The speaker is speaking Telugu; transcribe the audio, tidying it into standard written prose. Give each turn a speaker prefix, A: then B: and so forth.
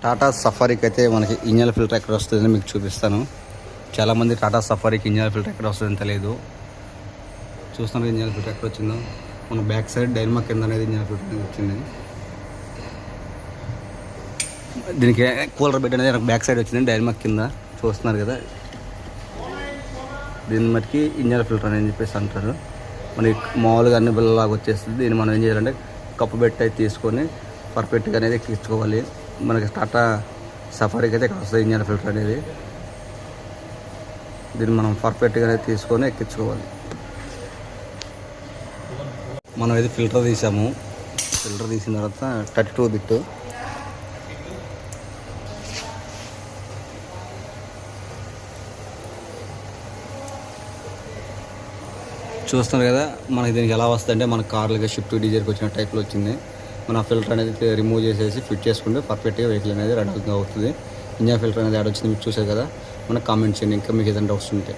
A: టాటా సఫారీకి అయితే మనకి ఇంజన్ ఫిల్టర్ ఎక్కడ వస్తుందని మీకు చూపిస్తాను. చాలామంది టాటా సఫారీకి ఇంజన్ ఫిల్టర్ ఎక్కడ వస్తుందని తెలియదు. చూస్తున్నారు ఇంజన్ ఫిల్టర్ ఎక్కడ వచ్చిందో. మన బ్యాక్ సైడ్ డైనమా కింద అనేది ఇంజన్ ఫిల్టర్ వచ్చింది. దీనికి కూలర్ బెడ్ అనేది నాకు బ్యాక్ సైడ్ వచ్చింది, డైనమా కింద చూస్తున్నారు కదా. దీన్ని మట్టికి ఇంజన్ ఫిల్టర్ అని చెప్పేసి అంటారు. మనకి మామూలుగా అన్ని బిల్లలాగా వచ్చేస్తుంది. దీన్ని మనం ఏం చేయాలంటే కప్పు పెట్టి అయితే తీసుకొని పర్ఫెక్ట్గా అనేది ఎక్కించుకోవాలి. మనకి టాటా సఫారీకి అయితే ఇక్కడ వస్తుంది ఇంజన్ ఫిల్టర్ అనేది. దీన్ని మనం పర్ఫెక్ట్గా అనేది తీసుకొని ఎక్కించుకోవాలి. మనం అయితే ఫిల్టర్ తీసాము. ఫిల్టర్ తీసిన తర్వాత 32 బిట్ చూస్తున్నారు కదా. మనకి దీనికి ఎలా వస్తుందంటే మన కార్లకి షిఫ్ట్ డీజర్కి వచ్చిన టైప్లో వచ్చింది. మన ఫిల్టర్ అనేది రిమూవ్ చేసేసి ఫిట్ చేసుకుంటే పర్ఫెక్ట్గా వెహికల్ అనేది రెడీ అవుతుంది. ఇంజన్ ఫిల్టర్ అనేది యాడ్ వచ్చింది మీకు చూసారు కదా. మనకు కామెంట్ చేయండి ఇంకా మీకు ఏదైనా డౌట్స్ ఉంటే.